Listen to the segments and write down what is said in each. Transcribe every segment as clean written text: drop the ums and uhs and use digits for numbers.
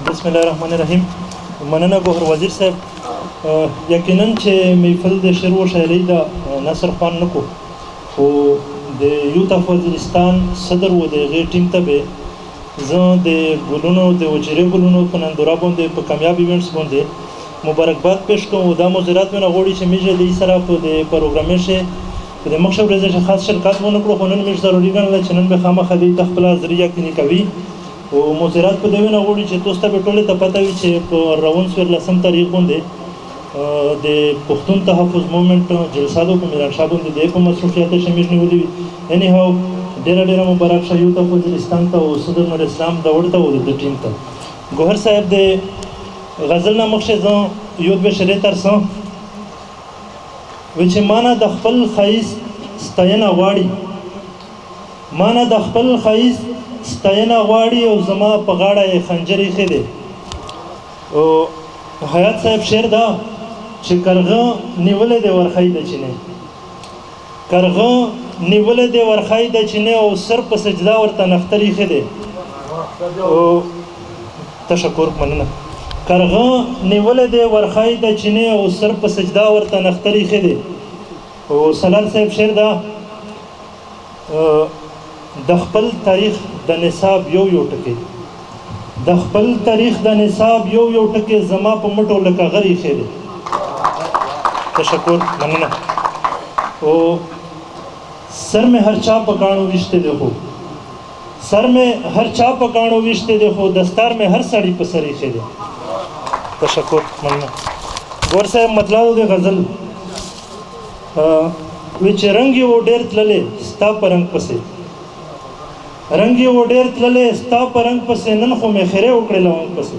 بسم الله الرحمن الرحیم. مننه ګوهر وزیر صاحب. یقینا چې محفل د شعر و شاعرۍ د نثر خوان نه کو خو د یوت اف وزیرستان صدر و د هغې ټیم ته به زه د ګلونو د وجیرې ګلونو په نندوره باندې په کامیاب ایونټس باندې مبارکباد پیش کوم. و دا موضوعات مې غواړي چې موږ د سره په د پروګرامې شي په د مخشه ورځې خاص شرکت ونه کړو خو نن موږ ضروري ګڼله چې نن به خامخا د خپل ذریعہ کې کوي او موضوعات په دې نه غواړي چې تاسو ته ټولې ته پته وي چې په روان 14 تاریخ باندې د پښتون تحفظ موومېنټ جلسادو په میران شاه باندې د په مصروفیات شامل نیولې وي. اني هاو ډېر مبارک شه یو ته وزیرستان ته او صدر نور اسلام دا ورته و د ټیم ته ګوهر صاحب د غزل نه مخشه ځو یو به شری ترسو و چې مانا د خپل خیس ستاینه غواړي مانا د خپل خیس ستاینه غواړي او زما په غاړه یې خنجرې خې دی او حیات صاحب شعر دا چې کرغه نیولې دی ورخی د چینه کرغه نیولې دی ورخی د چینه او سر په سجده ورته نخترې خې دی او تشکر مننه کرغه نیولې دی ورخی د چینه او سر په سجده ورته نخترې خې دی او سلال صاحب شعر دا د خپل تاریخ د نصاب یو ټکی د خپل تاریخ د نصاب یو ټکی زما په مټو لکه غری خېده. تشکر مننه. او سر میں ہر چا پکانو وشتے دیکھو سر میں ہر چا پکانو وشتے دیکھو دستار میں ہر ساڑی پسری خېده. تشکر مننه. ګور صاحب مطلب د غزل وچ رنگي و ډېر تللې ستا پرنګ پسې رنگي و ډېر تللې ستا پرنګ پسې نن خو مې خیره وکړې لونګ پسې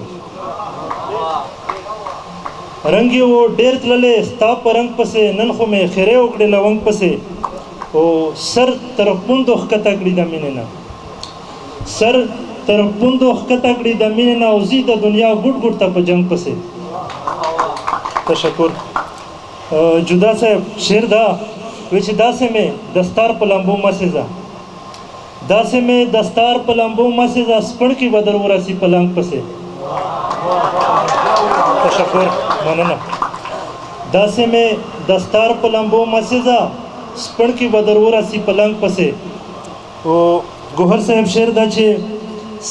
رنگي و ډېر تللې ستا پرنګ پسې نن خو مې خیره وکړې لونګ پسې او سر تر پوندو ښکته کړي د مینې نه سر تر پوندو ښکته کړي د مینې نه او زی د دنیا ګوټ ګوټ ته په جنګ پسې. تشکر. جدا صاحب شعر دا وی چې داسې مې دستار په لمبو مسیزه داسې مې دستار په لمبو مسیزه سپړ کې بدر ورسي پلنګ پسې. تشکر مننه. داسې مې دستار په لمبو مسیزه سپړ کې بدر ورسي پلنګ پسې. او ګوهر صاحب شعر دا چې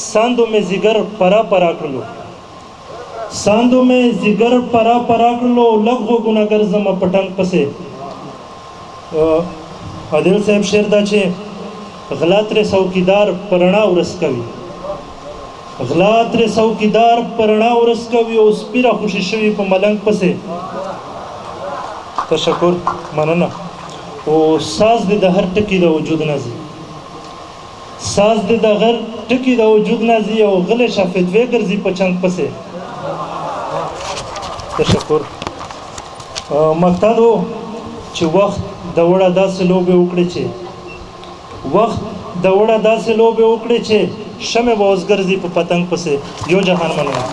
ساندو مې زیګر پرا پرا کړلو ساندو میں زگر پرا پرا کړلو لږ غوږونه ګرځمه پټنګ پسې. عادل صاحب شعر دا چې غلا ترې څوکیدار په رڼا ورس کوي غلا ترې څوکیدار په رڼا ورس کوي او سپیره خوشي شوي په ملنګ پسې. تشکر مننه. او ساز دې د هر ټکي د وجود نه ځي ساز دې د هر ټکي د وجود نه ځي او غلې شافتوې ګرځي په چنګ پسې. تشکر. مقتدو چې وخت د وړه داسې لوبې وکړي چې وخت د وړه داسې لوبې وکړي چې شمع به اوس ګرځي په پتنګ پسې. یو جهان مننه.